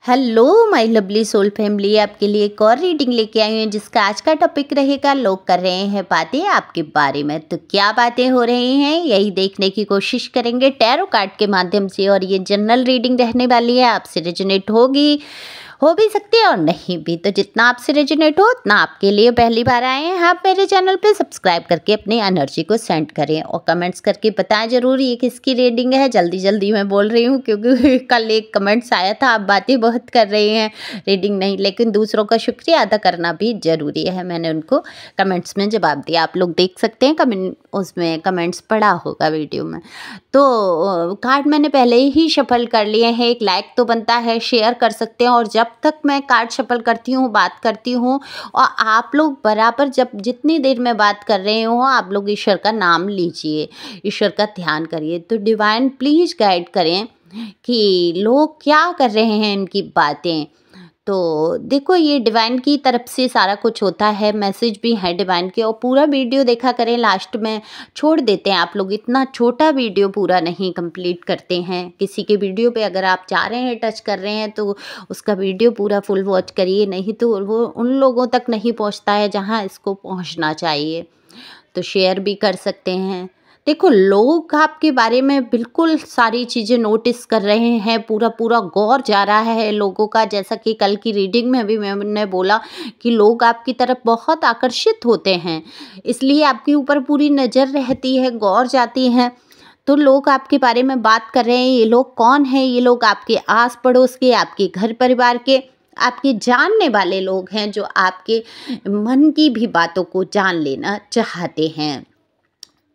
Hello my lovely soul family, आपके लिए एक और रीडिंग लेके आई हूँ जिसका आज का टॉपिक रहेगा लोग कर रहे हैं बातें आपके बारे में। तो क्या बातें हो रही हैं यही देखने की कोशिश करेंगे टैरो कार्ड के माध्यम से। और ये जनरल रीडिंग रहने वाली है, आपसे रेजोनेट होगी, हो भी सकती है और नहीं भी। तो जितना आपसे रेजोनेट हो उतना आपके लिए। पहली बार आए हैं आप मेरे चैनल पे, सब्सक्राइब करके अपनी एनर्जी को सेंड करें और कमेंट्स करके बताएं जरूर ये किसकी रीडिंग है। जल्दी जल्दी मैं बोल रही हूँ क्योंकि कल एक कमेंट्स आया था, आप बातें बहुत कर रहे हैं रीडिंग नहीं, लेकिन दूसरों का शुक्रिया अदा करना भी ज़रूरी है। मैंने उनको कमेंट्स में जवाब दिया, आप लोग देख सकते हैं कमेंट, उसमें कमेंट्स पढ़ा होगा वीडियो में। तो कार्ड मैंने पहले ही शफल कर लिए हैं, एक लाइक तो बनता है, शेयर कर सकते हैं। और जब तक मैं कार्ड शफल करती हूँ, बात करती हूँ, और आप लोग बराबर जब जितनी देर में बात कर रहे हो आप लोग ईश्वर का नाम लीजिए, ईश्वर का ध्यान करिए। तो डिवाइन प्लीज़ गाइड करें कि लोग क्या कर रहे हैं इनकी बातें। तो देखो ये डिवाइन की तरफ से सारा कुछ होता है, मैसेज भी है डिवाइन के। और पूरा वीडियो देखा करें, लास्ट में छोड़ देते हैं आप लोग, इतना छोटा वीडियो पूरा नहीं कंप्लीट करते हैं। किसी के वीडियो पे अगर आप जा रहे हैं, टच कर रहे हैं, तो उसका वीडियो पूरा फुल वॉच करिए, नहीं तो वो उन लोगों तक नहीं पहुंचता है जहां इसको पहुंचना चाहिए। तो शेयर भी कर सकते हैं। देखो लोग आपके बारे में बिल्कुल सारी चीज़ें नोटिस कर रहे हैं, पूरा पूरा गौर जा रहा है लोगों का। जैसा कि कल की रीडिंग में भी मैंने बोला कि लोग आपकी तरफ बहुत आकर्षित होते हैं, इसलिए आपके ऊपर पूरी नज़र रहती है, गौर जाती है। तो लोग आपके बारे में बात कर रहे हैं। ये लोग कौन हैं? ये लोग आपके आस पड़ोस के, आपके घर परिवार के, आपके जानने वाले लोग हैं जो आपके मन की भी बातों को जान लेना चाहते हैं।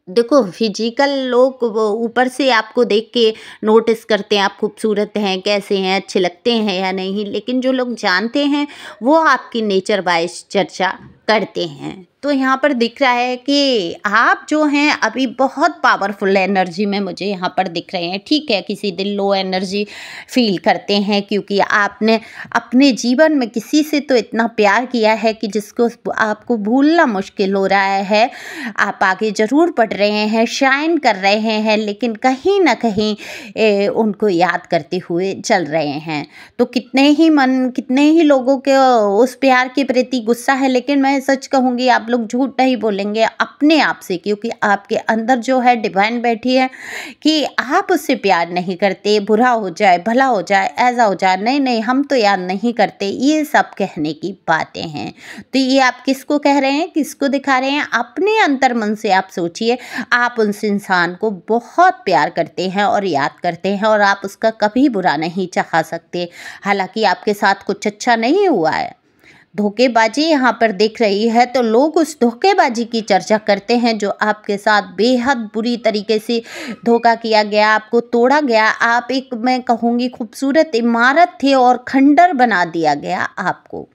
देखो फिजिकल लोग वो ऊपर से आपको देख के नोटिस करते हैं, आप खूबसूरत हैं, कैसे हैं, अच्छे लगते हैं या नहीं, लेकिन जो लोग जानते हैं वो आपकी नेचर वाइज चर्चा करते हैं। तो यहाँ पर दिख रहा है कि आप जो हैं अभी बहुत पावरफुल एनर्जी में मुझे यहाँ पर दिख रहे हैं। ठीक है, किसी दिन लो एनर्जी फील करते हैं क्योंकि आपने अपने जीवन में किसी से तो इतना प्यार किया है कि जिसको आपको भूलना मुश्किल हो रहा है। आप आगे ज़रूर बढ़ रहे हैं, शाइन कर रहे हैं, लेकिन कहीं ना कहीं उनको याद करते हुए चल रहे हैं। तो कितने ही लोगों के उस प्यार के प्रति गुस्सा है, लेकिन मैं सच कहूँगी आप लोग झूठ नहीं बोलेंगे अपने आप से, क्योंकि आपके अंदर जो है डिवाइन बैठी है कि आप उससे प्यार नहीं करते। बुरा हो जाए, भला हो जाए, ऐसा हो जाए, नहीं नहीं हम तो याद नहीं करते, ये सब कहने की बातें हैं। तो ये आप किसको कह रहे हैं, किसको दिखा रहे हैं? अपने अंतर मन से आप सोचिए, आप उस इंसान को बहुत प्यार करते हैं और याद करते हैं, और आप उसका कभी बुरा नहीं चाह सकते। हालांकि आपके साथ कुछ अच्छा नहीं हुआ है, धोखेबाजी यहाँ पर दिख रही है, तो लोग उस धोखेबाजी की चर्चा करते हैं जो आपके साथ बेहद बुरी तरीके से धोखा किया गया, आपको तोड़ा गया। आप एक, मैं कहूँगी, खूबसूरत इमारत थे और खंडर बना दिया गया आपको।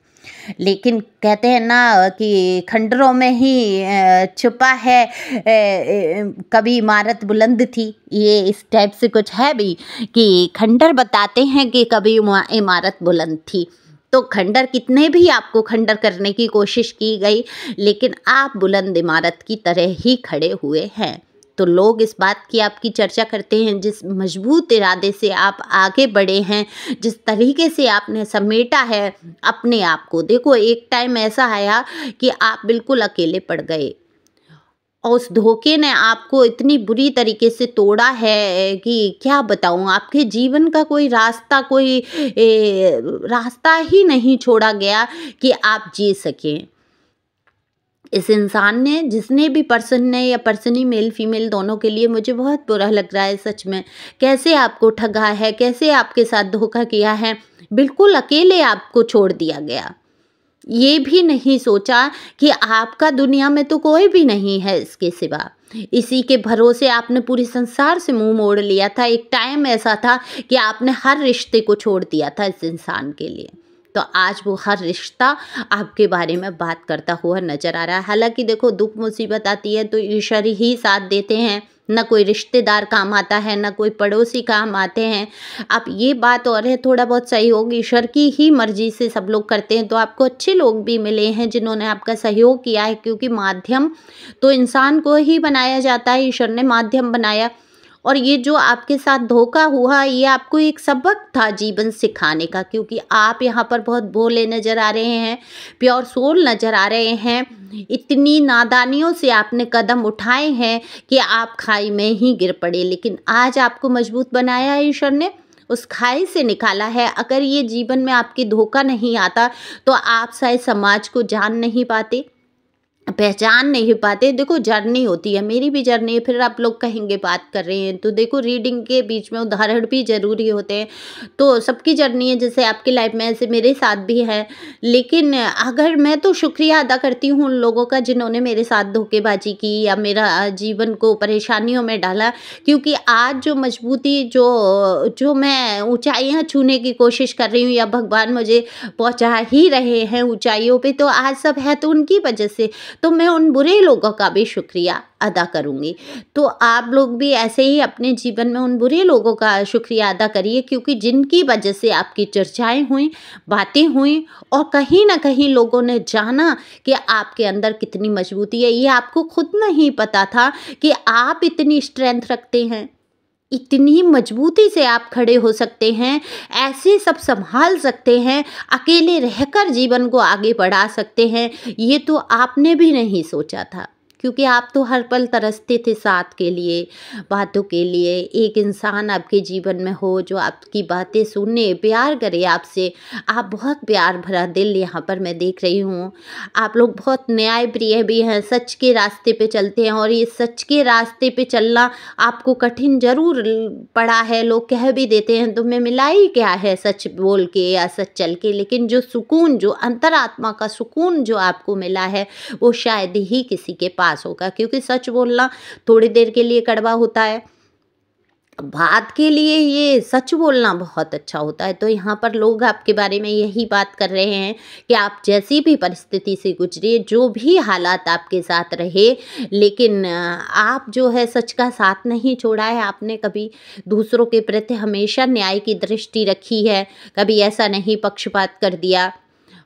लेकिन कहते हैं ना कि खंडरों में ही छुपा है कभी इमारत बुलंद थी, ये इस टाइप से कुछ है भी कि खंडर बताते हैं कि कभी इमारत बुलंद थी। तो खंडर कितने भी आपको खंडर करने की कोशिश की गई, लेकिन आप बुलंद इमारत की तरह ही खड़े हुए हैं। तो लोग इस बात की आपकी चर्चा करते हैं, जिस मजबूत इरादे से आप आगे बढ़े हैं, जिस तरीके से आपने समेटा है अपने आप को। देखो एक टाइम ऐसा आया कि आप बिल्कुल अकेले पड़ गए और उस धोखे ने आपको इतनी बुरी तरीके से तोड़ा है कि क्या बताऊं। आपके जीवन का कोई रास्ता ही नहीं छोड़ा गया कि आप जी सकें। इस इंसान ने, जिसने भी पर्सन ने, या पर्सन ही मेल फीमेल दोनों के लिए, मुझे बहुत बुरा लग रहा है सच में। कैसे आपको ठगा है, कैसे आपके साथ धोखा किया है, बिल्कुल अकेले आपको छोड़ दिया गया। ये भी नहीं सोचा कि आपका दुनिया में तो कोई भी नहीं है इसके सिवा। इसी के भरोसे आपने पूरे संसार से मुंह मोड़ लिया था। एक टाइम ऐसा था कि आपने हर रिश्ते को छोड़ दिया था इस इंसान के लिए। तो आज वो हर रिश्ता आपके बारे में बात करता हुआ नजर आ रहा है। हालांकि देखो दुख मुसीबत आती है तो ईश्वर ही साथ देते हैं, ना कोई रिश्तेदार काम आता है, ना कोई पड़ोसी काम आते हैं। अब ये बात और है, थोड़ा बहुत सहयोग ईश्वर की ही मर्जी से सब लोग करते हैं। तो आपको अच्छे लोग भी मिले हैं जिन्होंने आपका सहयोग किया है, क्योंकि माध्यम तो इंसान को ही बनाया जाता है, ईश्वर ने माध्यम बनाया। और ये जो आपके साथ धोखा हुआ ये आपको एक सबक था जीवन सिखाने का, क्योंकि आप यहाँ पर बहुत भोले नज़र आ रहे हैं, प्योर सोल नज़र आ रहे हैं। इतनी नादानियों से आपने कदम उठाए हैं कि आप खाई में ही गिर पड़े, लेकिन आज आपको मजबूत बनाया है ईश्वर ने, उस खाई से निकाला है। अगर ये जीवन में आपके धोखा नहीं आता तो आप शायद समाज को जान नहीं पाते, पहचान नहीं पाते। देखो जर्नी होती है, मेरी भी जर्नी है। फिर आप लोग कहेंगे बात कर रहे हैं, तो देखो रीडिंग के बीच में उदाहरण भी ज़रूरी होते हैं। तो सबकी जर्नी है, जैसे आपकी लाइफ में ऐसे मेरे साथ भी है। लेकिन अगर मैं तो शुक्रिया अदा करती हूँ उन लोगों का जिन्होंने मेरे साथ धोखेबाजी की या मेरा जीवन को परेशानियों में डाला, क्योंकि आज जो मजबूती जो मैं ऊंचाइयाँ छूने की कोशिश कर रही हूँ या भगवान मुझे पहुँचा ही रहे हैं ऊंचाइयों पे, तो आज सब है तो उनकी वजह से। तो मैं उन बुरे लोगों का भी शुक्रिया अदा करूँगी। तो आप लोग भी ऐसे ही अपने जीवन में उन बुरे लोगों का शुक्रिया अदा करिए, क्योंकि जिनकी वजह से आपकी चर्चाएं हुई, बातें हुई और कहीं ना कहीं लोगों ने जाना कि आपके अंदर कितनी मजबूती है। ये आपको खुद नहीं पता था कि आप इतनी स्ट्रेंथ रखते हैं, इतनी मजबूती से आप खड़े हो सकते हैं, ऐसे सब संभाल सकते हैं, अकेले रहकर जीवन को आगे बढ़ा सकते हैं। ये तो आपने भी नहीं सोचा था, क्योंकि आप तो हर पल तरसते थे साथ के लिए, बातों के लिए। एक इंसान आपके जीवन में हो जो आपकी बातें सुने, प्यार करे आपसे। आप बहुत प्यार भरा दिल यहाँ पर मैं देख रही हूँ। आप लोग बहुत न्याय प्रिय भी हैं, सच के रास्ते पे चलते हैं, और ये सच के रास्ते पे चलना आपको कठिन जरूर पड़ा है। लोग कह भी देते हैं तुम्हें मिला ही क्या है सच बोल के या सच चल के, लेकिन जो सुकून, जो अंतरात्मा का सुकून जो आपको मिला है वो शायद ही किसी के पास होगा। क्योंकि सच बोलना थोड़ी देर के लिए कड़वा होता है, बात के लिए ये सच बोलना बहुत अच्छा होता है। तो यहाँ पर लोग आपके बारे में यही बात कर रहे हैं कि आप जैसी भी परिस्थिति से गुजरे, जो भी हालात आपके साथ रहे, लेकिन आप जो है सच का साथ नहीं छोड़ा है। आपने कभी दूसरों के प्रति हमेशा न्याय की दृष्टि रखी है, कभी ऐसा नहीं पक्षपात कर दिया।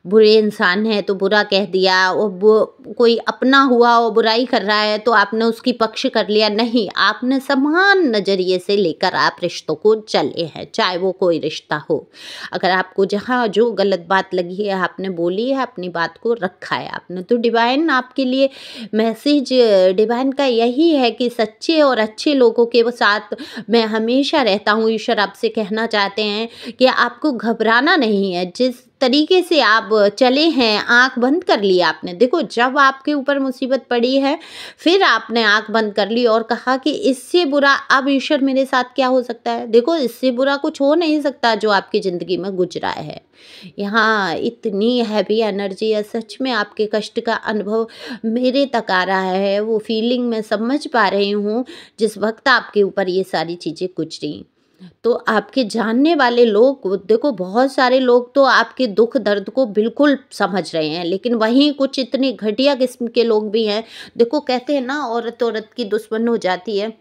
बुरे इंसान है तो बुरा कह दिया, और कोई अपना हुआ और बुराई कर रहा है तो आपने उसकी पक्ष कर लिया, नहीं। आपने समान नज़रिए से लेकर आप रिश्तों को चले हैं, चाहे वो कोई रिश्ता हो। अगर आपको जहाँ जो गलत बात लगी है आपने बोली है, अपनी बात को रखा है आपने। तो डिवाइन आपके लिए मैसेज, डिवाइन का यही है कि सच्चे और अच्छे लोगों के साथ मैं हमेशा रहता हूँ। ईश्वर आपसे कहना चाहते हैं कि आपको घबराना नहीं है। जिस तरीके से आप चले हैं, आंख बंद कर ली आपने। देखो जब आपके ऊपर मुसीबत पड़ी है फिर आपने आंख बंद कर ली और कहा कि इससे बुरा अब ईश्वर मेरे साथ क्या हो सकता है। देखो इससे बुरा कुछ हो नहीं सकता जो आपकी ज़िंदगी में गुजरा है। यहाँ इतनी हैवी एनर्जी है, सच में आपके कष्ट का अनुभव मेरे तक आ रहा है। वो फीलिंग मैं समझ पा रही हूँ जिस वक्त आपके ऊपर ये सारी चीज़ें गुजरी। तो आपके जानने वाले लोग, देखो बहुत सारे लोग तो आपके दुख दर्द को बिल्कुल समझ रहे हैं, लेकिन वहीं कुछ इतने घटिया किस्म के लोग भी हैं। देखो कहते हैं ना औरत औरत की दुश्मन हो जाती है।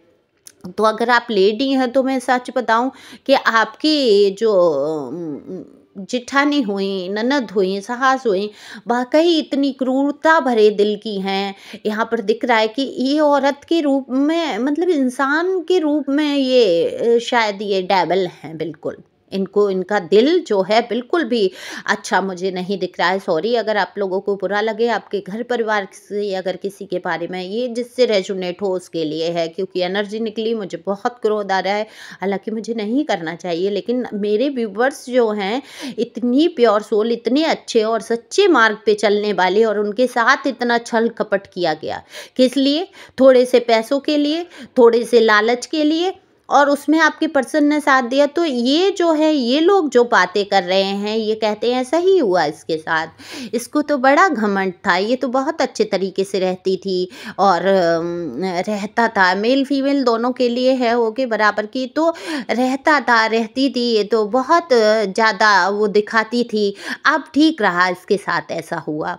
तो अगर आप लेडी हैं तो मैं सच बताऊं कि आपकी जो जिठानी हुई, ननद हुई, सास हुई, वाकई इतनी क्रूरता भरे दिल की हैं। यहाँ पर दिख रहा है कि ये औरत के रूप में, मतलब इंसान के रूप में ये शायद ये डेविल हैं बिल्कुल। इनको, इनका दिल जो है बिल्कुल भी अच्छा मुझे नहीं दिख रहा है। सॉरी अगर आप लोगों को बुरा लगे, आपके घर परिवार से अगर किसी के बारे में ये जिससे रेजोनेट हो उसके लिए है, क्योंकि एनर्जी निकली, मुझे बहुत क्रोध आ रहा है। हालांकि मुझे नहीं करना चाहिए, लेकिन मेरे व्यूवर्स जो हैं इतनी प्योर सोल, इतने अच्छे और सच्चे मार्ग पे चलने वाले, और उनके साथ इतना छल कपट किया गया किस लिए? थोड़े से पैसों के लिए, थोड़े से लालच के लिए, और उसमें आपके पर्सन ने साथ दिया। तो ये जो है, ये लोग जो बातें कर रहे हैं, ये कहते हैं सही हुआ इसके साथ, इसको तो बड़ा घमंड था, ये तो बहुत अच्छे तरीके से रहती थी और रहता था। मेल फीमेल दोनों के लिए है हो के बराबर की, तो रहता था, रहती थी, ये तो बहुत ज़्यादा वो दिखाती थी। अब ठीक रहा इसके साथ, ऐसा हुआ,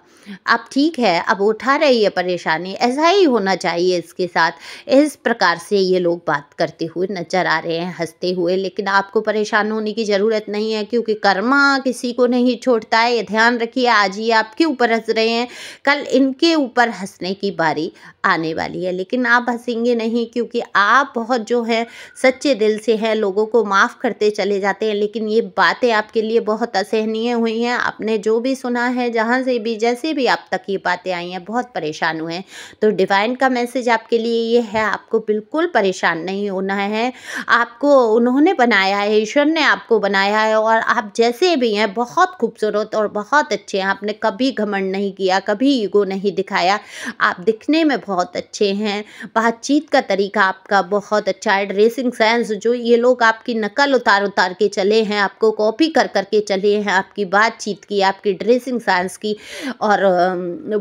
अब ठीक है, अब उठा रही है परेशानी। ऐसा ही होना चाहिए इसके साथ। इस प्रकार से ये लोग बात करते हुए नजर आ रहे हैं हंसते हुए, लेकिन आपको परेशान होने की ज़रूरत नहीं है, क्योंकि कर्मा किसी को नहीं छोड़ता है। ये ध्यान रखिए, आज ये आपके ऊपर हंस रहे हैं, कल इनके ऊपर हंसने की बारी आने वाली है, लेकिन आप हंसेंगे नहीं, क्योंकि आप बहुत जो है सच्चे दिल से हैं, लोगों को माफ़ करते चले जाते हैं। लेकिन ये बातें आपके लिए बहुत असहनीय हुई हैं। आपने जो भी सुना है, जहाँ से भी, जैसे भी आप तक ये बातें आई हैं, बहुत परेशान हुए हैं। तो डिवाइन का मैसेज आपके लिए ये है, आपको बिल्कुल परेशान नहीं होना है। आपको उन्होंने बनाया है, ईश्वर ने आपको बनाया है, और आप जैसे भी हैं बहुत खूबसूरत और बहुत अच्छे हैं। आपने कभी घमंड नहीं किया, कभी ईगो नहीं दिखाया। आप दिखने में बहुत अच्छे हैं, बातचीत का तरीका आपका बहुत अच्छा है, ड्रेसिंग सेंस, जो ये लोग आपकी नकल उतार उतार के चले हैं, आपको कॉपी कर के चले हैं, आपकी बातचीत की, आपकी ड्रेसिंग सेंस की, और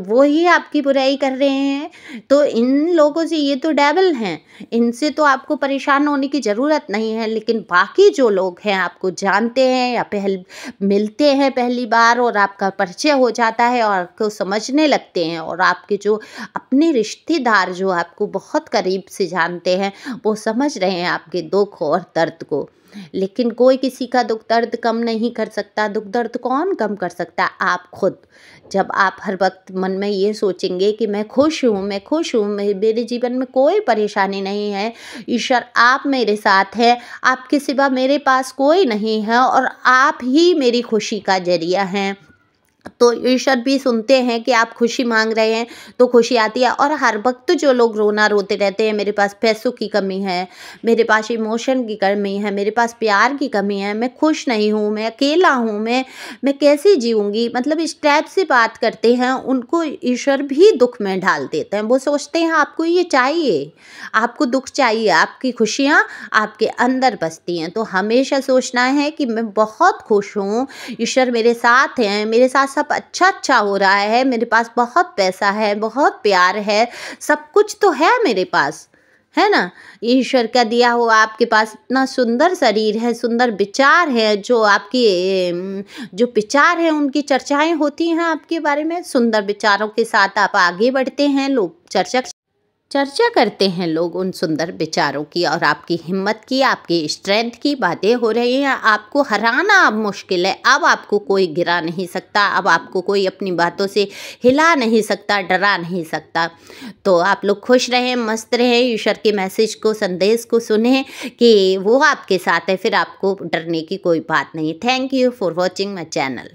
वो ही आपकी बुराई कर रहे हैं। तो इन लोगों से, ये तो डेविल हैं, इनसे तो आपको परेशान होने की ज़रूरत नहीं है। लेकिन बाकी जो लोग हैं, आपको जानते हैं या मिलते हैं पहली बार, और आपका परिचय हो जाता है और आपको समझने लगते हैं, और आपके जो अपने रिश्तेदार जो आपको बहुत करीब से जानते हैं, वो समझ रहे हैं आपके दुख और दर्द को। लेकिन कोई किसी का दुख दर्द कम नहीं कर सकता। दुख दर्द कौन कम कर सकता है? आप खुद। जब आप हर वक्त मन में ये सोचेंगे कि मैं खुश हूँ, मैं खुश हूँ, मेरे जीवन में कोई परेशानी नहीं है, ईश्वर आप मेरे साथ हैं, आपके सिवा मेरे पास कोई नहीं है, और आप ही मेरी खुशी का जरिया हैं, तो ईश्वर भी सुनते हैं कि आप खुशी मांग रहे हैं, तो खुशी आती है। और हर वक्त जो लोग रोना रोते रहते हैं, मेरे पास पैसों की कमी है, मेरे पास इमोशन की कमी है, मेरे पास प्यार की कमी है, मैं खुश नहीं हूँ, मैं अकेला हूँ, मैं कैसे जीऊँगी, मतलब इस टाइप से बात करते हैं, उनको ईश्वर भी दुख में डाल देते हैं। वो सोचते हैं आपको ये चाहिए, आपको दुख चाहिए, आपकी खुशियाँ आपके अंदर बसती हैं। तो हमेशा सोचना है कि मैं बहुत खुश हूँ, ईश्वर मेरे साथ हैं, मेरे साथ सब अच्छा हो रहा है, मेरे पास बहुत पैसा है, बहुत प्यार है, सब कुछ तो है मेरे पास, है ना। ईश्वर का दिया हुआ आपके पास इतना सुंदर शरीर है, सुंदर विचार है, जो आपके जो विचार हैं उनकी चर्चाएं होती हैं आपके बारे में। सुंदर विचारों के साथ आप आगे बढ़ते हैं, लोग चर्चा करते हैं, लोग उन सुंदर विचारों की, और आपकी हिम्मत की, आपकी स्ट्रेंथ की बातें हो रही हैं। आपको हराना अब मुश्किल है, अब आपको कोई गिरा नहीं सकता, अब आपको कोई अपनी बातों से हिला नहीं सकता, डरा नहीं सकता। तो आप लोग खुश रहें, मस्त रहें, ईश्वर के मैसेज को, संदेश को सुने कि वो आपके साथ है, फिर आपको डरने की कोई बात नहीं। Thank you for watching my channel.